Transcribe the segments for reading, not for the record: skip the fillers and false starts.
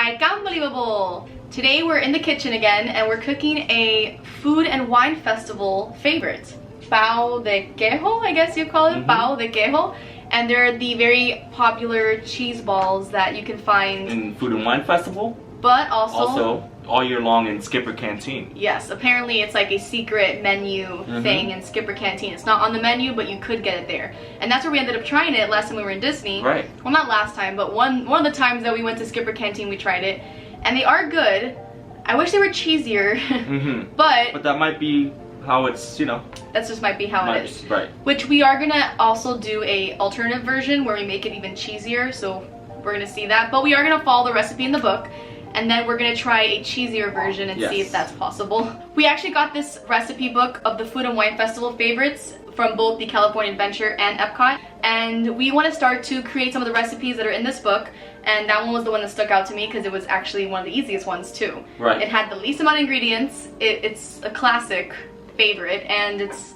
ICANTBELIEVABLE! Today we're in the kitchen again and we're cooking a food and wine festival favorite. Pao de Queijo, I guess you call it. Pao de Queijo. And they're the very popular cheese balls that you can find in Food and Wine Festival, but also all year long in Skipper Canteen. Yes, apparently it's like a secret menu thing in Skipper Canteen. It's not on the menu, but you could get it there. And that's where we ended up trying it last time we were in Disney. Right. Well, not last time, but one of the times that we went to Skipper Canteen, we tried it. And they are good. I wish they were cheesier, but that might be how it's, you know. That just might be how it is. Right. Which we are gonna also do a alternative version where we make it even cheesier, so we're gonna see that. But we are gonna follow the recipe in the book, and then we're gonna try a cheesier version and see if that's possible. We actually got this recipe book of the Food and Wine Festival favorites from both the California Adventure and Epcot, and we want to start to create some of the recipes that are in this book, and that one was the one that stuck out to me because it was actually one of the easiest ones too. Right. It had the least amount of ingredients, it's a classic favorite, and it's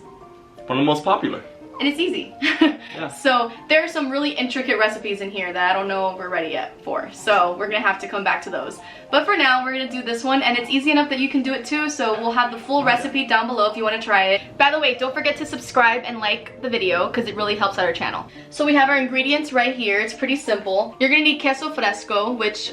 one of the most popular. And it's easy. Yeah. So there are some really intricate recipes in here that I don't know if we're ready yet for. So we're gonna have to come back to those. But for now, we're gonna do this one, and it's easy enough that you can do it too. So we'll have the full recipe down below if you want to try it. By the way, don't forget to subscribe and like the video because it really helps out our channel. So we have our ingredients right here. It's pretty simple. You're gonna need queso fresco, which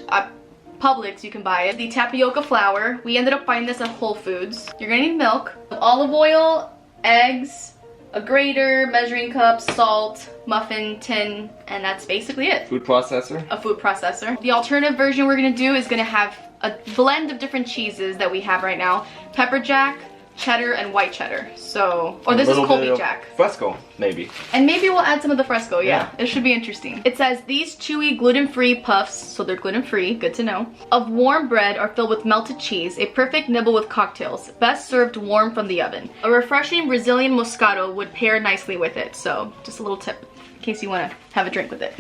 Publix, you can buy it. The tapioca flour. We ended up finding this at Whole Foods. You're gonna need milk, olive oil, eggs, a grater, measuring cup, salt, muffin tin, and that's basically it. Food processor. A food processor. The alternative version we're gonna do is gonna have a blend of different cheeses that we have right now. Pepper jack, cheddar, and white cheddar. So, or this is Colby Jack. Fresco, maybe. And maybe we'll add some of the fresco, yeah. It should be interesting. It says, these chewy gluten-free puffs, so they're gluten-free, good to know, of warm bread are filled with melted cheese, a perfect nibble with cocktails, best served warm from the oven. A refreshing Brazilian Moscato would pair nicely with it, so just a little tip in case you want to have a drink with it.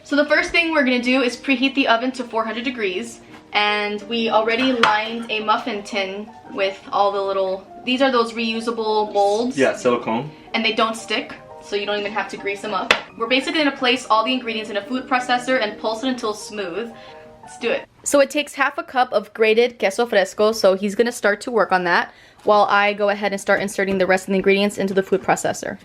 So the first thing we're going to do is preheat the oven to 400 degrees. And we already lined a muffin tin with all the little, these are those reusable molds. Yeah, silicone. And they don't stick, so you don't even have to grease them up. We're basically gonna place all the ingredients in a food processor and pulse it until smooth. Let's do it. So it takes half a cup of grated queso fresco, so he's gonna start to work on that while I go ahead and start inserting the rest of the ingredients into the food processor.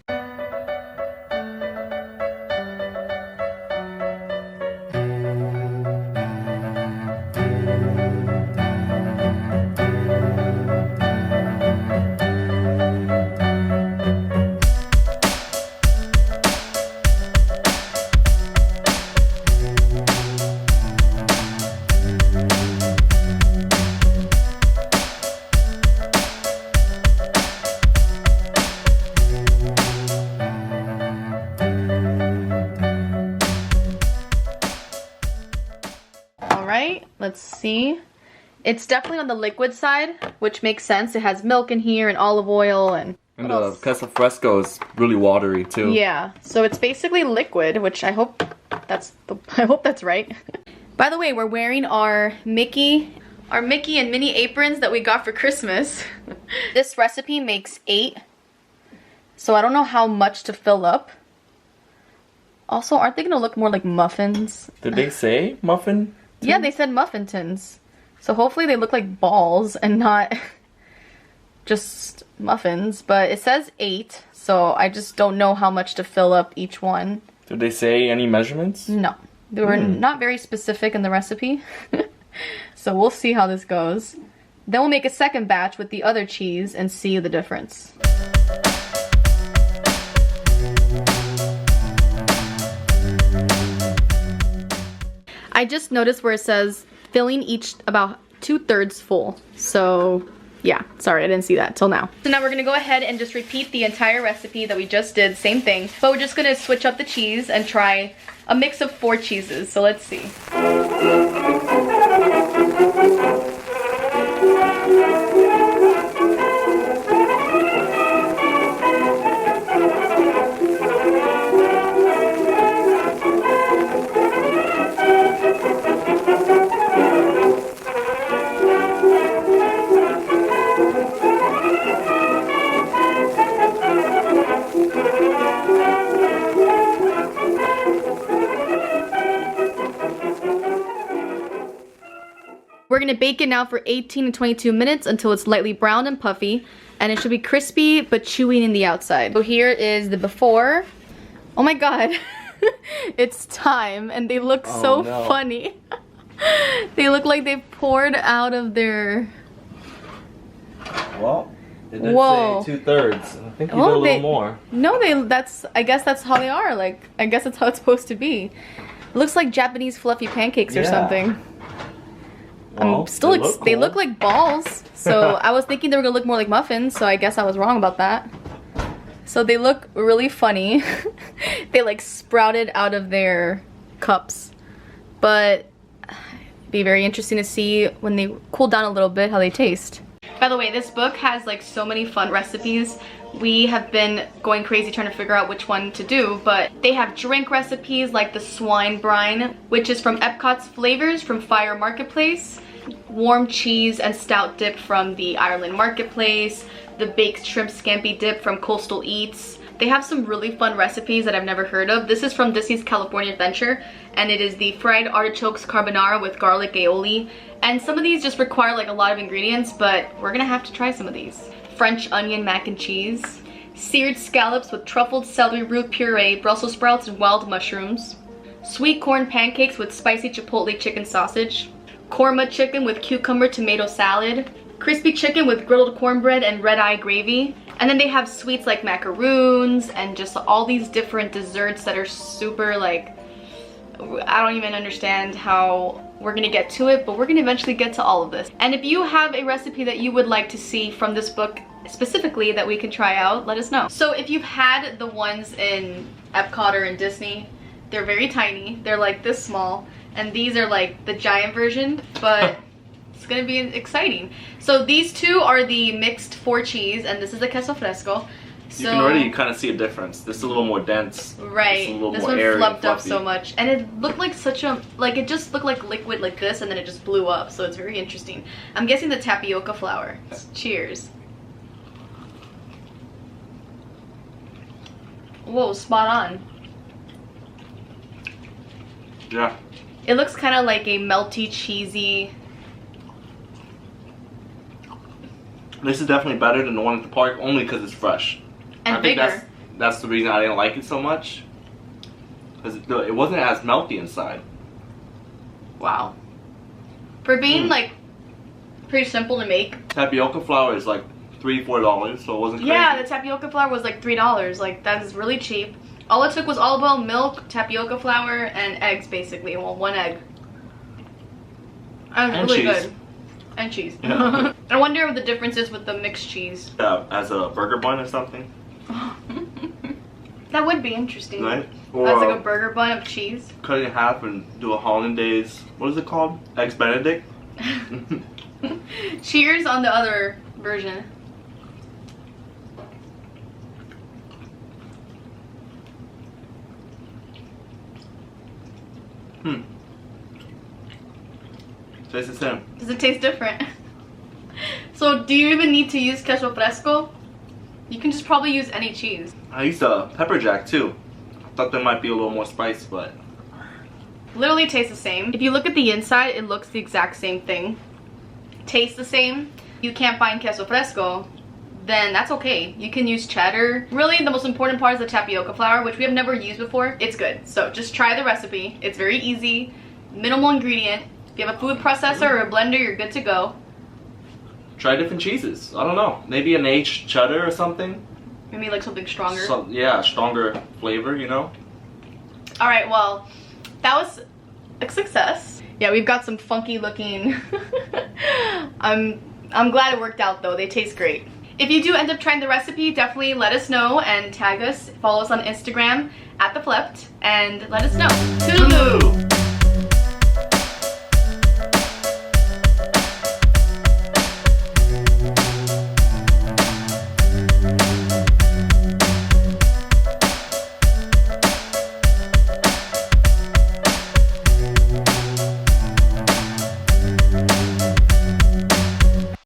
Alright, let's see. It's definitely on the liquid side, which makes sense. It has milk in here and olive oil and the queso fresco is really watery too. Yeah, so it's basically liquid, which I hope that's right. By the way, we're wearing our Mickey and Minnie aprons that we got for Christmas. This recipe makes 8, so I don't know how much to fill up. Also, aren't they gonna look more like muffins? Did they say muffin? Yeah, they said muffin tins. So hopefully they look like balls and not just muffins. But it says 8, so I just don't know how much to fill up each one. Did they say any measurements? No. They were not very specific in the recipe. So we'll see how this goes. Then we'll make a second batch with the other cheese and see the difference. I just noticed where it says filling each about 2/3 full. So yeah, sorry, I didn't see that till now. So now we're gonna go ahead and just repeat the entire recipe that we just did, same thing, but we're just gonna switch up the cheese and try a mix of 4 cheeses. So let's see. We're gonna bake it now for 18 to 22 minutes until it's lightly browned and puffy. And it should be crispy but chewy in the outside. So here is the before. Oh my god. It's time and they look so funny. They look like they've poured out of their... Well, it did say 2/3. I think you did a little more. No, I guess that's how they are. Like, I guess that's how it's supposed to be. It looks like Japanese fluffy pancakes or something. Well, They look like balls. So I was thinking they were gonna look more like muffins, so I guess I was wrong about that. So they look really funny. They like sprouted out of their cups. But it'd be very interesting to see when they cool down a little bit how they taste. By the way, this book has like so many fun recipes. We have been going crazy trying to figure out which one to do, but they have drink recipes like the swine brine, which is from Epcot's Flavors from Fire Marketplace, warm cheese and stout dip from the Ireland Marketplace, the baked shrimp scampi dip from Coastal Eats. They have some really fun recipes that I've never heard of. This is from Disney's California Adventure, and it is the fried artichokes carbonara with garlic aioli. And some of these just require like a lot of ingredients, but we're gonna have to try some of these. French onion mac and cheese, seared scallops with truffled celery root puree, Brussels sprouts, and wild mushrooms, sweet corn pancakes with spicy chipotle chicken sausage, korma chicken with cucumber tomato salad, crispy chicken with griddled cornbread and red-eye gravy. And then they have sweets like macaroons and just all these different desserts that are super like, I don't even understand how we're gonna get to it, but we're gonna eventually get to all of this. And if you have a recipe that you would like to see from this book specifically that we can try out, let us know. So if you've had the ones in Epcot or in Disney, they're very tiny. They're like this small, and these are like the giant version, but it's gonna be exciting. So these two are the mixed 4 cheese, and this is the queso fresco. So, you can already kind of see a difference. This is a little more dense. Right. This one fluffed up so much, and it looked like such a it just looked like liquid like this, and then it just blew up. So it's very interesting. I'm guessing the tapioca flour. Cheers. Whoa, spot on. Yeah. It looks kind of like a melty, cheesy. This is definitely better than the one at the park, only because it's fresh. And I think bigger. that's the reason I didn't like it so much. Because it wasn't as melty inside. Wow. For being like pretty simple to make. Tapioca flour is like $3-4, so it wasn't crazy. Yeah, the tapioca flour was like $3. Like, that is really cheap. All it took was olive oil, milk, tapioca flour, and eggs basically. Well, 1 egg. And it was really cheese. good. And cheese. Yeah. I wonder what the difference is with the mixed cheese. As a burger bun or something. That would be interesting. Right? Or as like a burger bun of cheese. cut it in half and do a hollandaise. What is it called? Eggs Benedict? Cheers on the other version. Tastes the same. Does it taste different? So do you even need to use queso fresco? You can just probably use any cheese. I used a pepper jack too. I thought there might be a little more spice, but Literally tastes the same. If you look at the inside, it looks the exact same thing. Tastes the same. You can't find queso fresco, then that's okay. You can use cheddar. Really, the most important part is the tapioca flour, which we have never used before. It's good. So just try the recipe. It's very easy. Minimal ingredient. If you have a food processor or a blender, you're good to go. try different cheeses. I don't know. Maybe an aged cheddar or something. Maybe like something stronger. Yeah, stronger flavor, you know? Alright, well, that was a success. Yeah, we've got some funky looking. I'm glad it worked out though. They taste great. If you do end up trying the recipe, definitely let us know and tag us. Follow us on Instagram @theflipped and let us know. Toodaloo!